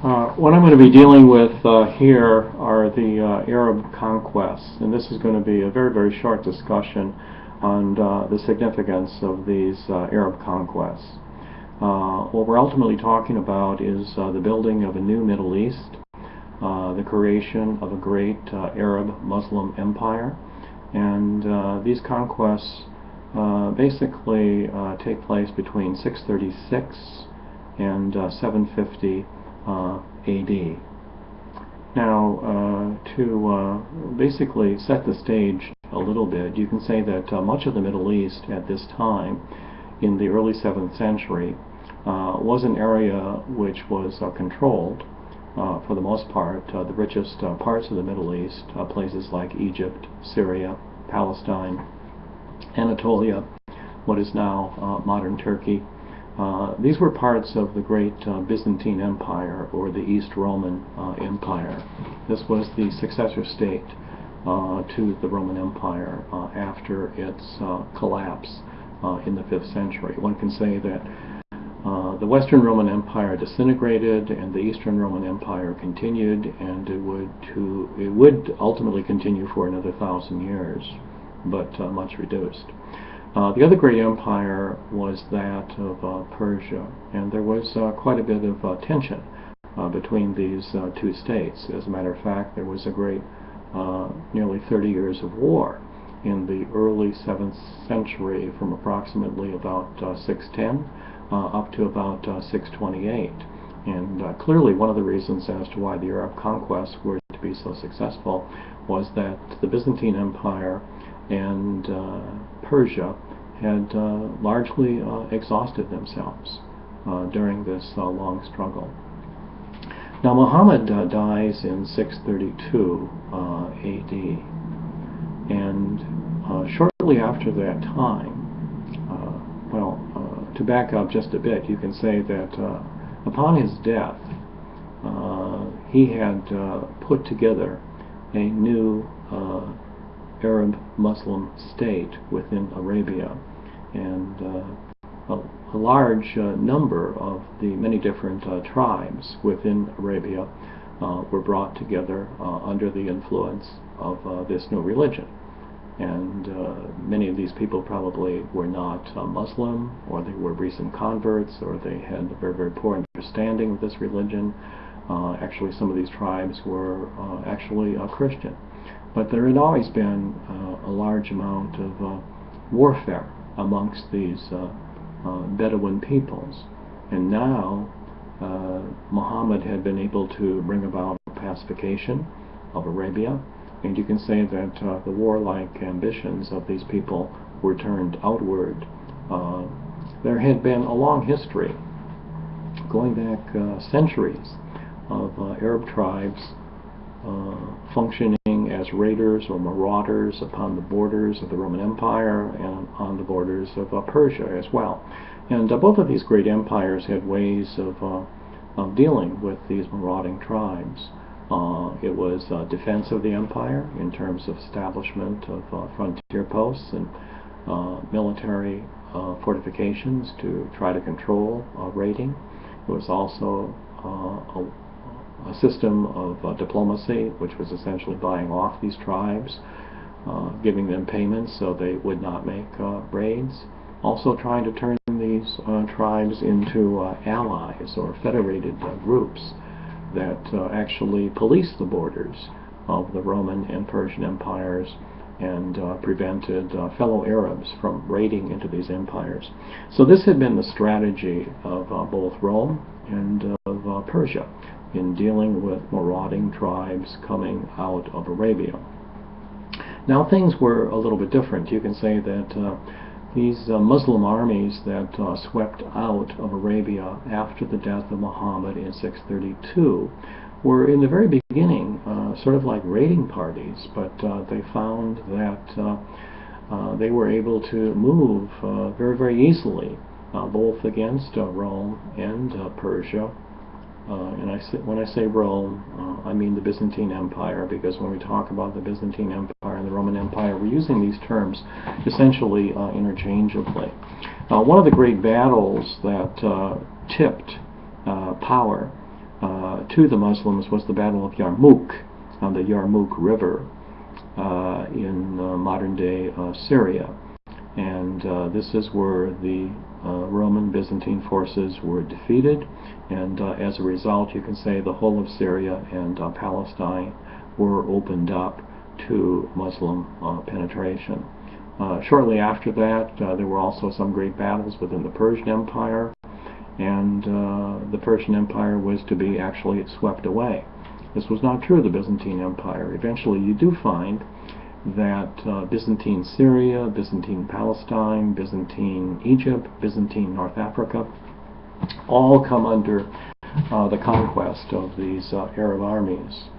What I'm going to be dealing with here are the Arab conquests, and this is going to be a very, very short discussion on the significance of these Arab conquests. What we're ultimately talking about is the building of a new Middle East, the creation of a great Arab Muslim empire, and these conquests basically take place between 636 and 750 AD. Now, to basically set the stage a little bit, you can say that much of the Middle East at this time, in the early 7th century, was an area which was controlled, for the most part, the richest parts of the Middle East, places like Egypt, Syria, Palestine, Anatolia, what is now modern Turkey. These were parts of the great Byzantine Empire, or the East Roman Empire. This was the successor state to the Roman Empire after its collapse in the 5th century. One can say that the Western Roman Empire disintegrated and the Eastern Roman Empire continued, and it would ultimately continue for another 1,000 years, but much reduced. The other great empire was that of Persia, and there was quite a bit of tension between these two states. As a matter of fact, there was a great nearly 30 years of war in the early 7th century, from approximately about 610 up to about 628. And clearly one of the reasons as to why the Arab conquests were to be so successful was that the Byzantine Empire and Persia had largely exhausted themselves during this long struggle. Now, Muhammad dies in 632 AD, and shortly after that time, to back up just a bit, you can say that upon his death, he had put together a new Arab Muslim state within Arabia, and a large number of the many different tribes within Arabia were brought together under the influence of this new religion. And many of these people probably were not Muslim, or they were recent converts, or they had a very, very poor understanding of this religion. Actually, some of these tribes were actually Christian. But there had always been a large amount of warfare amongst these Bedouin peoples. And now Muhammad had been able to bring about pacification of Arabia, and you can say that the warlike ambitions of these people were turned outward. There had been a long history, going back centuries, of Arab tribes functioning as raiders or marauders upon the borders of the Roman Empire and on the borders of Persia as well. And both of these great empires had ways of dealing with these marauding tribes. It was defense of the empire in terms of establishment of frontier posts and military fortifications to try to control raiding. It was also a system of diplomacy, which was essentially buying off these tribes, giving them payments so they would not make raids. Also trying to turn these tribes into allies or federated groups that actually policed the borders of the Roman and Persian empires and prevented fellow Arabs from raiding into these empires. So this had been the strategy of both Rome and of Persia in dealing with marauding tribes coming out of Arabia. Now things were a little bit different. You can say that these Muslim armies that swept out of Arabia after the death of Muhammad in 632 were in the very beginning sort of like raiding parties, but they found that they were able to move very, very easily, both against Rome and Persia. And when I say Rome, I mean the Byzantine Empire, because when we talk about the Byzantine Empire and the Roman Empire, we're using these terms essentially interchangeably. One of the great battles that tipped power to the Muslims was the Battle of Yarmouk on the Yarmouk River in modern-day Syria. And this is where the Roman Byzantine forces were defeated, and as a result you can say the whole of Syria and Palestine were opened up to Muslim penetration. Shortly after that there were also some great battles within the Persian Empire, and the Persian Empire was to be actually swept away. This was not true of the Byzantine Empire. Eventually you do find that Byzantine Syria, Byzantine Palestine, Byzantine Egypt, Byzantine North Africa all come under the conquest of these Arab armies.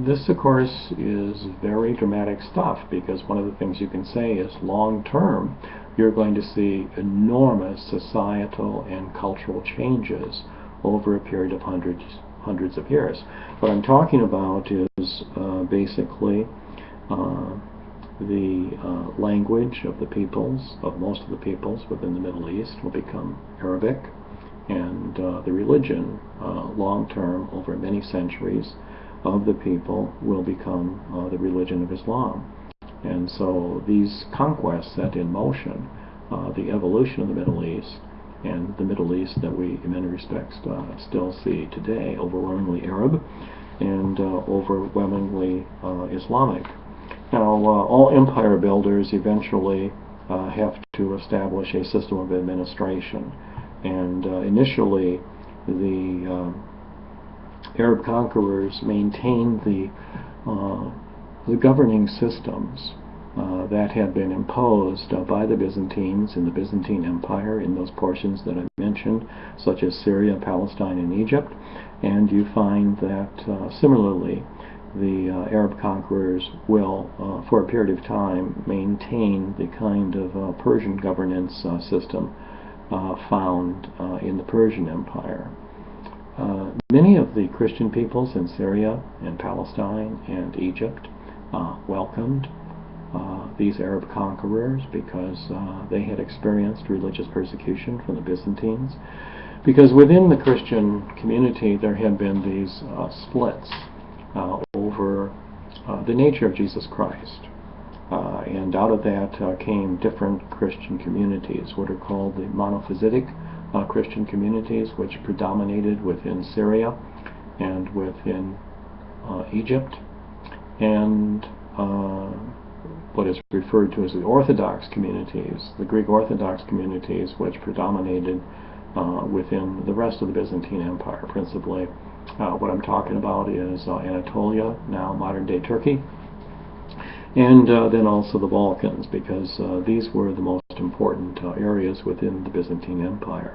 This, of course, is very dramatic stuff, because one of the things you can say is long term you're going to see enormous societal and cultural changes over a period of hundreds of years. What I'm talking about is basically the language of the peoples, of most of the peoples within the Middle East, will become Arabic, and the religion, long-term, over many centuries, of the people will become the religion of Islam. And so these conquests set in motion the evolution of the Middle East, and the Middle East that we, in many respects, still see today, overwhelmingly Arab and overwhelmingly Islamic. Now, all empire builders eventually have to establish a system of administration, and initially the Arab conquerors maintained the governing systems that had been imposed by the Byzantines in the Byzantine Empire in those portions that I mentioned, such as Syria, Palestine, and Egypt. And you find that similarly the Arab conquerors will, for a period of time, maintain the kind of Persian governance system found in the Persian Empire. Many of the Christian peoples in Syria and Palestine and Egypt welcomed these Arab conquerors, because they had experienced religious persecution from the Byzantines. Because within the Christian community there had been these splits over the nature of Jesus Christ. And out of that came different Christian communities, what are called the monophysitic Christian communities, which predominated within Syria and within Egypt, and what is referred to as the Orthodox communities, the Greek Orthodox communities, which predominated within the rest of the Byzantine Empire. Principally, what I'm talking about is Anatolia, now modern-day Turkey, and then also the Balkans, because these were the most important areas within the Byzantine Empire.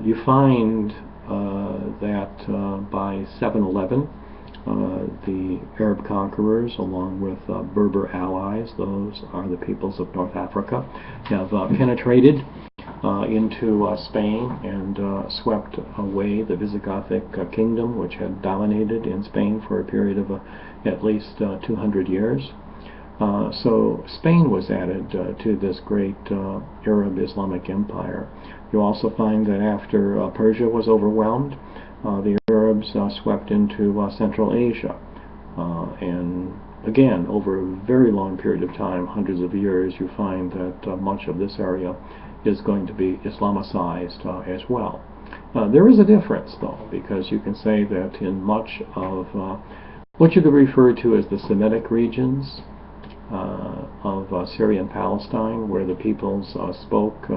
You find that by 711, the Arab conquerors, along with Berber allies, those are the peoples of North Africa, have penetrated into Spain and swept away the Visigothic kingdom, which had dominated in Spain for a period of at least 200 years. So Spain was added to this great Arab Islamic empire. You also find that after Persia was overwhelmed, the Arabs swept into Central Asia. And again, over a very long period of time, hundreds of years, you find that much of this area is going to be Islamicized as well. There is a difference, though, because you can say that in much of what you could refer to as the Semitic regions of Syria and Palestine, where the peoples spoke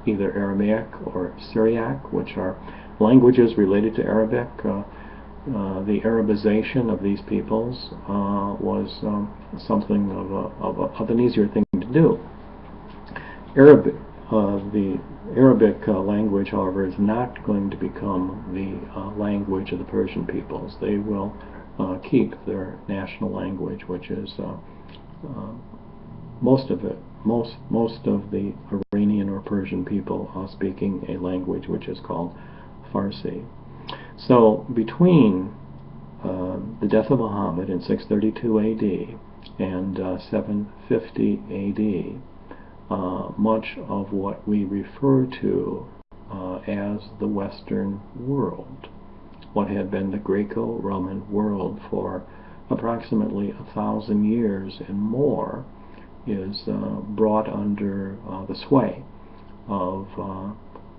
either Aramaic or Syriac, which are languages related to Arabic. The Arabization of these peoples was something of an easier thing to do. The Arabic language, however, is not going to become the language of the Persian peoples. They will keep their national language, which is most of the Iranian or Persian people are speaking a language which is called Farsi. So between the death of Muhammad in 632 AD and 750 AD, much of what we refer to as the Western world what had been the Greco-Roman world for approximately 1,000 years and more is brought under the sway of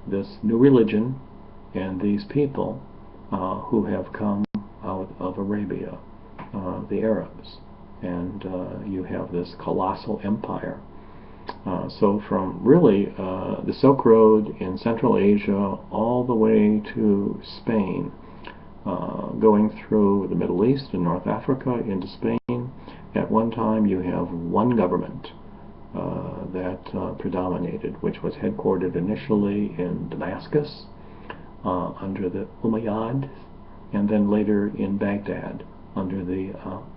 this new religion and these people who have come out of Arabia, the Arabs. And you have this colossal empire. So from really the Silk Road in Central Asia all the way to Spain, going through the Middle East and North Africa into Spain, at one time you have one government that predominated, which was headquartered initially in Damascus under the Umayyads, and then later in Baghdad under the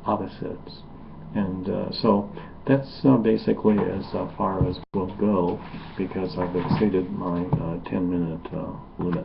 Abbasids. And so that's basically as far as we'll go, because I've exceeded my 10-minute limit.